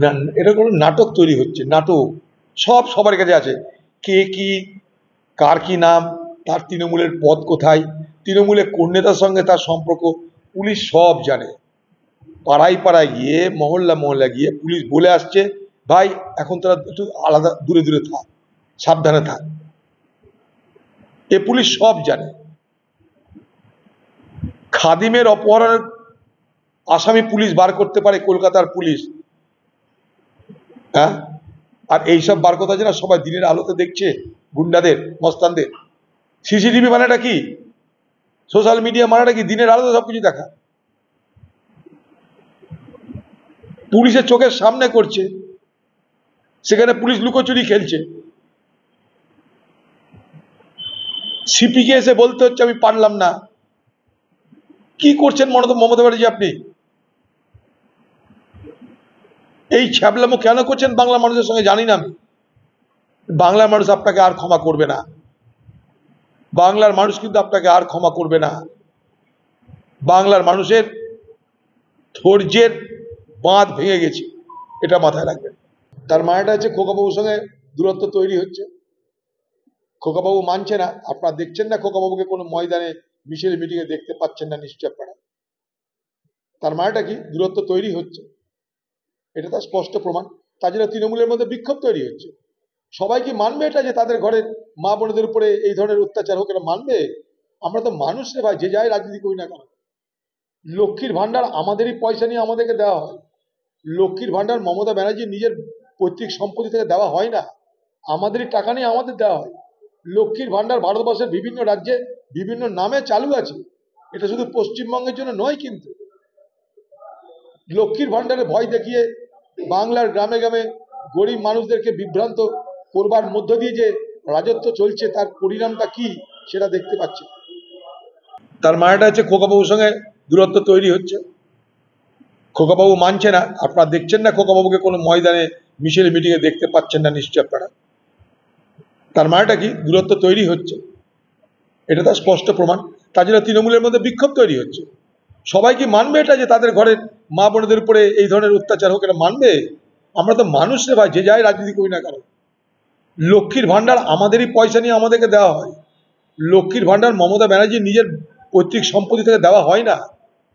না, এটা কোনো নাটক তৈরি হচ্ছে, নাটক। সব সবার কাছে আছে, কে কি, কার কি নাম, তার তৃণমূলের পদ কোথায়, তৃণমূলের কোন নেতার সঙ্গে তার সম্পর্ক, পুলিশ সব জানে। পাড়ায় পাড়ায় গিয়ে, মহল্লা মহল্লা গিয়ে পুলিশ বলে আসছে, ভাই এখন তারা একটু আলাদা, দূরে দূরে থাক, সাবধানে থাক। এ পুলিশ সব জানে। খাদিমের অপহরণের আসামি পুলিশ বার করতে পারে কলকাতার পুলিশ, হ্যাঁ? আর এইসব বার কথা যেন সবাই দিনের আলোতে দেখছে, গুন্ডাদের, মস্তানদের। সিসিটিভি মানেটা কি, সোশ্যাল মিডিয়া মানেটা কি, দিনের আলোতে সবকিছু দেখা। পুলিশের চোখের সামনে করছে, সেখানে পুলিশ লুকোচুরি খেলছে। সিপিকে এসে বলতে হচ্ছে আমি পারলাম না। কি করছেন মমতা ব্যানার্জি আপনি? এই ছ্যাবলামো কেন করছেন বাংলা মানুষের সঙ্গে জানি না আমি। বাংলার মানুষ আপনাকে আর ক্ষমা করবে না। বাংলার মানুষ কিন্তু আপনাকে আর ক্ষমা করবে না। বাংলার মানুষের ধৈর্যের বাঁধ ভেঙে গেছে, এটা মাথায় রাখবেন। তার মানেটা হচ্ছে খোকাবাবুর সঙ্গে দূরত্ব তৈরি হচ্ছে। খোকাবাবু মানছে না। আপনারা দেখছেন না খোকাবাবুকে কোনো ময়দানে, মিছিল মিটিংয়ে দেখতে পাচ্ছেন না নিশ্চয় আপনারা। তার মানেটা কি, দূরত্ব তৈরি হচ্ছে, এটা তার স্পষ্ট প্রমাণ। তার জন্য তৃণমূলের মধ্যে বিক্ষোভ তৈরি হচ্ছে। সবাই কি মানবে এটা, যে তাদের ঘরের মা বোনদের উপরে এই ধরনের অত্যাচার হোক? এটা মানবে? আমরা তো মানুষ রে ভাই, যে যাই রাজনীতি করি না কেন। লক্ষ্মীর ভান্ডার আমাদেরই পয়সা নিয়ে আমাদেরকে দেওয়া হয়। লক্ষ্মীর ভান্ডার মমতা ব্যানার্জি নিজের পৈতৃক সম্পত্তি থেকে দেওয়া হয় না, আমাদেরই টাকা নিয়ে আমাদের দেওয়া হয়। লক্ষ্মীর ভান্ডার ভারতবর্ষের বিভিন্ন রাজ্যে বিভিন্ন নামে চালু আছে, এটা শুধু পশ্চিমবঙ্গের জন্য নয়। কিন্তু লক্ষ্মীর ভান্ডারে ভয় দেখিয়ে বাংলার গ্রামে গ্রামে গরিব মানুষদেরকে বিভ্রান্ত করবার মধ্য দিয়ে যে রাজত্ব চলছে, তার পরিণামটা কি সেটা দেখতে পাচ্ছি। তার মানেটা হচ্ছে খোকাবাবুর সঙ্গে দূরত্ব তৈরি হচ্ছে। খোকাবাবু মানছে না। আপনারা দেখছেন না খোকাবাবুকে কোনো ময়দানে, মিছিল মিটিংয়ে দেখতে পাচ্ছেন না নিশ্চয় আপনারা। তার মানেটা কি, দূরত্ব তৈরি হচ্ছে, এটা তার স্পষ্ট প্রমাণ। তার জন্য তৃণমূলের মধ্যে বিক্ষোভ তৈরি হচ্ছে। সবাই কি মানবে এটা, যে তাদের ঘরের মা বোনদের উপরে এই ধরনের অত্যাচার হোক? এটা মানবে? আমরা তো মানুষ রে ভাই, যে যাই রাজনীতি করি না কেন। লক্ষ্মীর ভান্ডার আমাদেরই পয়সা নিয়ে আমাদেরকে দেওয়া হয়। লক্ষ্মীর ভান্ডার মমতা ব্যানার্জি নিজের পৈতৃক সম্পত্তি থেকে দেওয়া হয় না,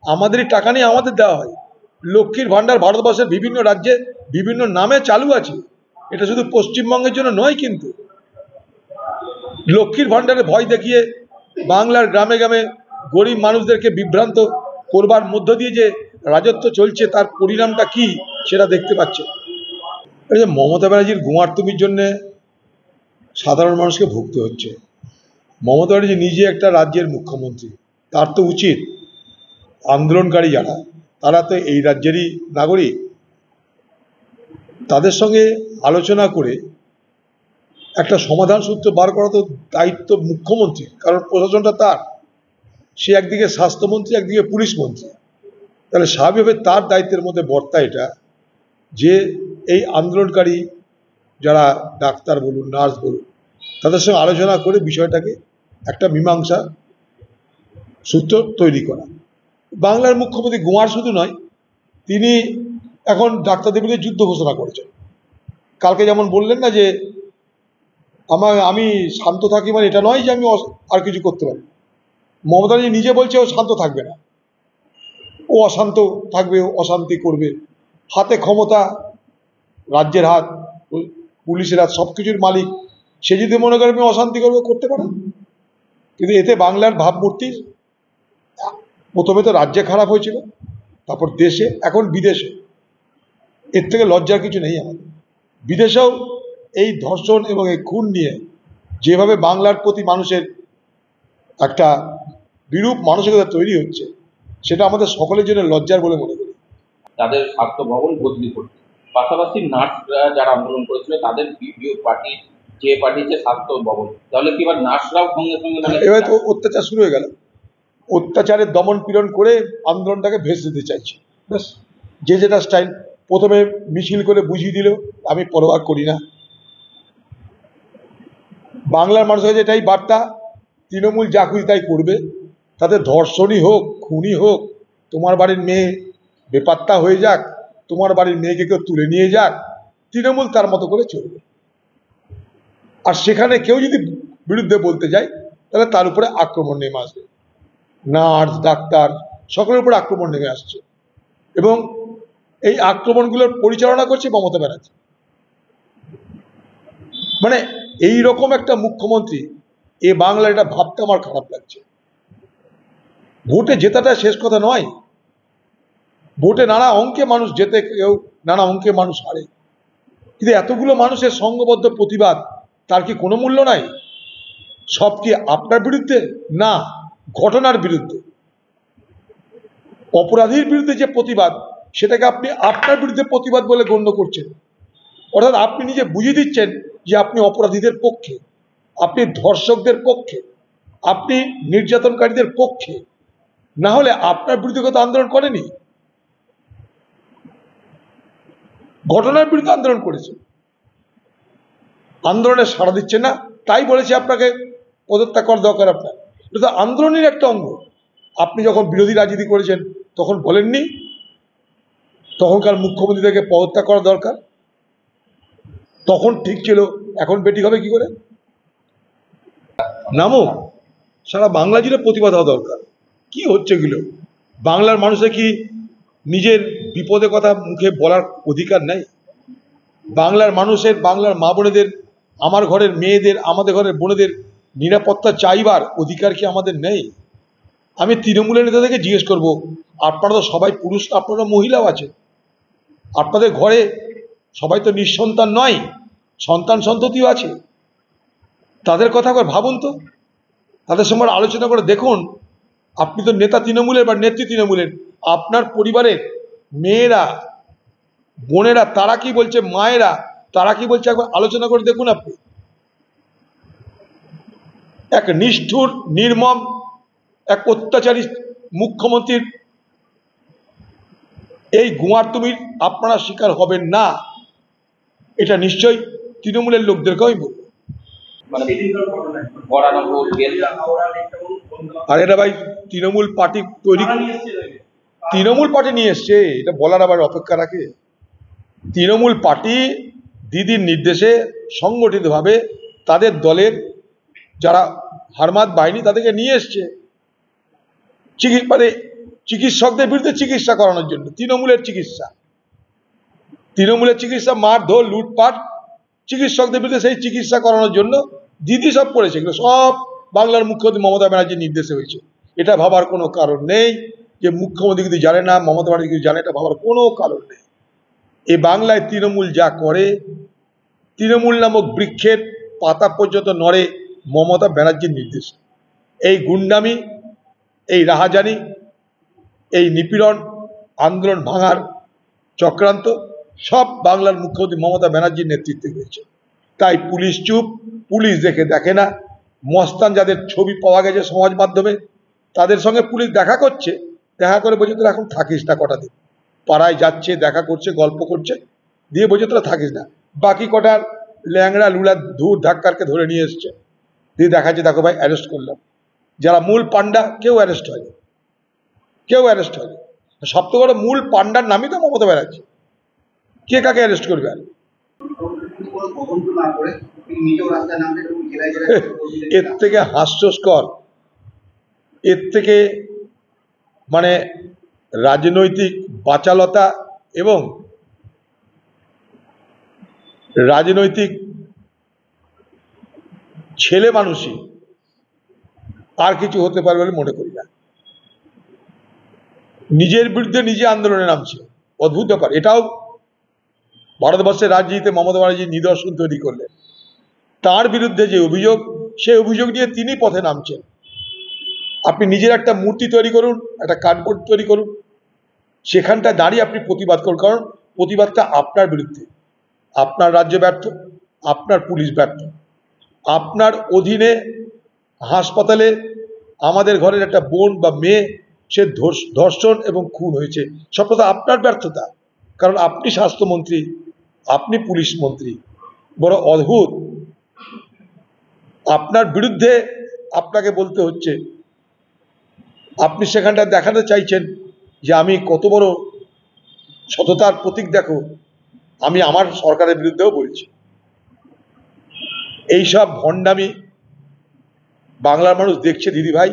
আমাদেরই টাকা নিয়ে আমাদের দেওয়া হয়। লক্ষ্মীর ভান্ডার ভারতবর্ষের বিভিন্ন রাজ্যে বিভিন্ন নামে চালু আছে, এটা শুধু পশ্চিমবঙ্গের জন্য নয়। কিন্তু লক্ষ্মীর ভান্ডারে ভয় দেখিয়ে বাংলার গ্রামে গ্রামে গরিব মানুষদেরকে বিভ্রান্ত করবার মধ্য দিয়ে যে রাজত্ব চলছে, তার পরিণামটা কি সেটা দেখতে পাচ্ছে। এই যে মমতা ব্যানার্জির গুমার্তুমির জন্য সাধারণ মানুষকে ভুগতে হচ্ছে। মমতা ব্যানার্জি নিজে একটা রাজ্যের মুখ্যমন্ত্রী, তার তো উচিত আন্দোলনকারী যারা, তারা তো এই রাজ্যেরই নাগরিক, তাদের সঙ্গে আলোচনা করে একটা সমাধান সূত্র বার করা তো দায়িত্ব মুখ্যমন্ত্রী, কারণ প্রশাসনটা তার। সে একদিকে স্বাস্থ্যমন্ত্রী, একদিকে পুলিশ মন্ত্রী। তাহলে স্বাভাবিকভাবে তার দায়িত্বের মধ্যে বর্তা এটা, যে এই আন্দোলনকারী যারা ডাক্তার বলুন, নার্স বলুন, তাদের সঙ্গে আলোচনা করে বিষয়টাকে একটা মীমাংসা সূত্র তৈরি করা। বাংলার মুখ্যমন্ত্রী গুমার শুধু নয়, তিনি এখন ডাক্তারদের বিরুদ্ধে যুদ্ধ ঘোষণা করেছেন। কালকে যেমন বললেন না যে আমি শান্ত থাকি, মানে এটা নয় যে আমি আর কিছু করতে পারি। মমতা ব্যানার্জি নিজে বলছে ও শান্ত থাকবে না, ও অশান্ত থাকবে, অশান্তি করবে। হাতে ক্ষমতা, রাজ্যের হাত, পুলিশের হাত, সব কিছুর মালিক। সে যদি মনে করে আমি অশান্তি করবো, করতে পারে। কিন্তু এতে বাংলার ভাবমূর্তি প্রথমে তো রাজ্যে খারাপ হয়েছিল, তারপর দেশে, এখন বিদেশে। এর থেকে লজ্জার কিছু নেই আমাদের। বিদেশেও এই ধর্ষণ এবং এই খুন নিয়ে যেভাবে বাংলার প্রতি মানুষের একটা বিরূপ মানসিকতা তৈরি হচ্ছে, সেটা আমাদের সকলের জন্য লজ্জার বলে মনে করি। তাদের স্বাস্থ্য ভবন বদলি করতে, পাশাপাশি নার্সরা যারা আন্দোলন করেছিল তাদের পার্টি যে পাঠিয়েছে স্বাস্থ্য ভবন, তাহলে কি এবার নার্সরাও সঙ্গে সঙ্গে এবার তো অত্যাচার শুরু হয়ে গেল। অত্যাচারের দমন পীড়ন করে আন্দোলনটাকে ভেসে দিতে চাইছে। ব্যাস, যে যেটা স্টাইল। প্রথমে মিছিল করে বুঝিয়ে দিল আমি পরোয়া করি না। বাংলার মানুষের যেটাই বার্তা, তৃণমূল যা খুশি তাই করবে, তাতে ধর্ষণই হোক, খুনই হোক, তোমার বাড়ির মেয়ে বেপাত্তা হয়ে যাক, তোমার বাড়ির মেয়েকে কেউ তুলে নিয়ে যাক, তৃণমূল তার মতো করে চলবে। আর সেখানে কেউ যদি বিরুদ্ধে বলতে যায় তাহলে তার উপরে আক্রমণ নেমে আসবে। নার্স, ডাক্তার সকলের উপরে আক্রমণ নেমে আসছে, এবং এই আক্রমণগুলোর পরিচালনা করছে মমতা ব্যানার্জি। মানে এই রকম একটা মুখ্যমন্ত্রী এ বাংলা, এটা ভাবতে আমার খারাপ লাগছে। ভোটে জেতাটা শেষ কথা নয়, ভোটে নানা অঙ্কে মানুষ জেতে, কেউ নানা অঙ্কে মানুষ হারে, কিন্তু এতগুলো মানুষের সংঘবদ্ধ প্রতিবাদ, তার কি কোনো মূল্য নাই? সব কি আপনার বিরুদ্ধে? না, ঘটনার বিরুদ্ধে, অপরাধীর বিরুদ্ধে যে প্রতিবাদ, সেটাকে আপনি আপনার বিরুদ্ধে প্রতিবাদ বলে গণ্য করছেন। অর্থাৎ আপনি নিজে বুঝিয়ে দিচ্ছেন যে আপনি অপরাধীদের পক্ষে, আপনি ধর্ষকদের পক্ষে, আপনি নির্যাতনকারীদের পক্ষে। না হলে আপনার বিরুদ্ধে কত আন্দোলন করেনি, ঘটনার বিরুদ্ধে আন্দোলন করেছে। আন্দোলনে সাড়া দিচ্ছে না, তাই বলেছে আপনাকে পদত্যাগ করা দরকার। আপনার এটা তো আন্দোলনের একটা অঙ্গ। আপনি যখন বিরোধী রাজনীতি করেছেন তখন বলেননি তখনকার মুখ্যমন্ত্রীদেরকে পদত্যাগ করা দরকার? তখন ঠিক ছিল, এখন বেঠিক হবে কি করে? নামো, সারা বাংলা জুড়ে প্রতিবাদ হওয়া দরকার। কি হচ্ছে এগুলো? বাংলার মানুষের কি নিজের বিপদের কথা মুখে বলার অধিকার নেই? বাংলার মানুষের, বাংলার মা বোনেদের, আমার ঘরের মেয়েদের, আমাদের ঘরের বোনেদের নিরাপত্তা চাইবার অধিকার কি আমাদের নেই? আমি তৃণমূলের নেতাদেরকে জিজ্ঞেস করব, আপনারা তো সবাই পুরুষ, আপনারা মহিলাও আছে, আপনাদের ঘরে সবাই তো নিঃসন্তান নয়, সন্তান সন্ততিও আছে। তাদের কথা একবার ভাবুন তো, তাদের সঙ্গে আলোচনা করে দেখুন। আপনি তো নেতা তৃণমূলের বা নেত্রী তৃণমূলের, আপনার পরিবারের মেয়েরা, বোনেরা তারা কি বলছে, মায়েরা তারা কি বলছে, একবার আলোচনা করে দেখুন। আপনি এক নিষ্ঠুর, নির্মম, এক অত্যাচারী মুখ্যমন্ত্রীর এই গুয়ার তুমি আপনারা শিকার হবেন না, এটা নিশ্চয়ই তৃণমূলের লোকদেরকেও আমি বলবো। আর এটা ভাই তৃণমূল পার্টি তৈরি, তৃণমূল পার্টি নিয়ে এসছে, এটা বলার আবার অপেক্ষা রাখে? তৃণমূল পার্টি দিদির নির্দেশে সংগঠিতভাবে তাদের দলের যারা হারমাত বাহিনী তাদেরকে নিয়ে এসছে মানে চিকিৎসকদের বিরুদ্ধে চিকিৎসা করানোর জন্য। তৃণমূলের চিকিৎসা, তৃণমূলের চিকিৎসা, মারধর, লুটপাট, চিকিৎসকদের বিরুদ্ধে সেই চিকিৎসা করানোর জন্য দিদি সব করেছে। এগুলো সব বাংলার মুখ্যমন্ত্রী মমতা ব্যানার্জির নির্দেশে হয়েছে। এটা ভাবার কোনো কারণ নেই যে মুখ্যমন্ত্রী কিছু জানে না, মমতা ব্যানার্জি কিছু জানে, এটা ভাবার কোনো কারণ নেই। এই বাংলায় তৃণমূল যা করে, তৃণমূল নামক বৃক্ষের পাতা পর্যন্ত নড়ে মমতা ব্যানার্জির নির্দেশে। এই গুন্ডামি, এই রাহাজানি, এই নিপীড়ন, আন্দোলন ভাঙার চক্রান্ত সব বাংলার মুখ্যমন্ত্রী মমতা ব্যানার্জির নেতৃত্বে হয়েছে। তাই পুলিশ চুপ, পুলিশ দেখে না। মস্তান যাদের ছবি পাওয়া গেছে সমাজ মাধ্যমে, তাদের সঙ্গে পুলিশ দেখা করছে, দেখা করে বলছে তোরা এখন থাকিস না কটা দিন। পাড়ায় যাচ্ছে, দেখা করছে, গল্প করছে, দিয়ে বলছে তোরা থাকিস না। বাকি কটার ল্যাংড়া লুলা ধূর ধাক্কারকে ধরে নিয়ে এসছে, দিয়ে দেখাচ্ছে দেখো ভাই অ্যারেস্ট করলাম। যারা মূল পান্ডা কেউ অ্যারেস্ট হয়নি, কেউ অ্যারেস্ট হয়নি। সবথেকে বড় মূল পান্ডার নামই তো মমতা ব্যানার্জি। কে কাকে অ্যারেস্ট করবে? আর এর থেকে হাস্যস্কর, এর থেকে মানে রাজনৈতিক বাচালতা এবং রাজনৈতিক ছেলে মানুষই আর কিছু হতে পারবে বলে মনে করি না। নিজের বিরুদ্ধে নিজে আন্দোলনে নামছে, অদ্ভুত ব্যাপার। এটাও ভারতবর্ষের রাজনীতিতে মমতা ব্যানার্জি নিদর্শন তৈরি করলেন। তার বিরুদ্ধে যে অভিযোগ, সেই অভিযোগ নিয়ে তিনি পথে নামছেন। আপনি নিজের একটা মূর্তি তৈরি করুন, একটা কার্ডবোর্ড তৈরি করুন, সেখানটা দাঁড়িয়ে আপনি প্রতিবাদ করুন। কারণ প্রতিবাদটা আপনার বিরুদ্ধে। আপনার রাজ্য ব্যর্থ, আপনার পুলিশ ব্যর্থ, আপনার অধীনে হাসপাতালে আমাদের ঘরের একটা বোন বা মেয়ে সে ধর্ষণ এবং খুন হয়েছে, সবটা আপনার ব্যর্থতা। কারণ আপনি স্বাস্থ্যমন্ত্রী, আপনি পুলিশ মন্ত্রী। বড় অদ্ভুত, আপনার বিরুদ্ধে আপনাকে বলতে হচ্ছে। আপনি সেখানটা দেখাতে চাইছেন যে আমি কত বড় সততার প্রতীক দেখো, আমি আমার সরকারের বিরুদ্ধেও বলছি। এইসব ভণ্ডামি বাংলার মানুষ দেখছে দিদি ভাই,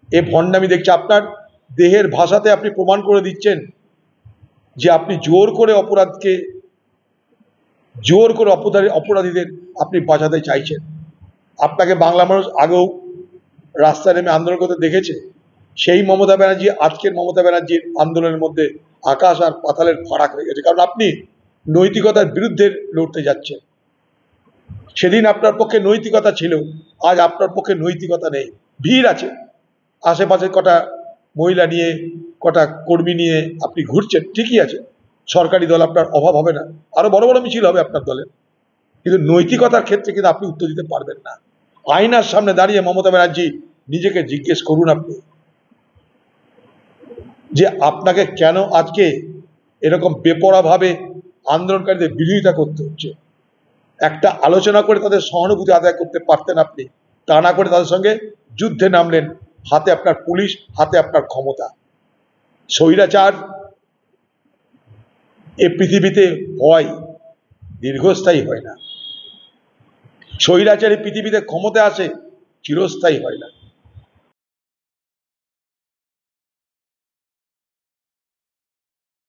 এ ভণ্ডামি দেখছে। আপনার দেহের ভাষাতে আপনি প্রমাণ করে দিচ্ছেন যে আপনি জোর করে অপরাধীদের আপনি বাঁচাতে চাইছেন। আপনাকে বাংলা মানুষ আগেও রাস্তায় নেমে আন্দোলন করতে দেখেছে। সেই মমতা ব্যানার্জি আজকের মমতা ব্যানার্জির আন্দোলনের মধ্যে আকাশ আর পাতালের ফারাক হয়ে গেছে, কারণ আপনি নৈতিকতার বিরুদ্ধে লড়তে যাচ্ছেন। সেদিন আপনার পক্ষে নৈতিকতা ছিল, আজ আপনার পক্ষে নৈতিকতা নেই। ভিড় আছে, আশেপাশে কটা মহিলা নিয়ে, কটা কর্মী নিয়ে আপনি ঘুরছেন, ঠিকই আছে, সরকারি দল আপনার অভাব হবে না, আরো বড় বড় মিছিল হবে আপনার দলের, কিন্তু নৈতিকতার ক্ষেত্রে কিন্তু আপনি উত্তর দিতে পারবেন না। আয়নার সামনে দাঁড়িয়ে মমতা ব্যানার্জি নিজেকে জিজ্ঞেস করুন আপনি, যে আপনাকে কেন আজকে এরকম বেপরোয়াভাবে আন্দোলনকারীদের বিরোধিতা করতে হচ্ছে। একটা আলোচনা করে তাদের সহানুভূতি আদায় করতে পারতেন আপনি, তা না করে তাদের সঙ্গে যুদ্ধে নামলেন। হাতে আপনার পুলিশ, হাতে আপনার ক্ষমতা। স্বৈরাচার এ পৃথিবীতে হয়, দীর্ঘস্থায়ী হয় না। স্বৈরাচার এই পৃথিবীতে ক্ষমতা আসে, চিরস্থায়ী হয় না।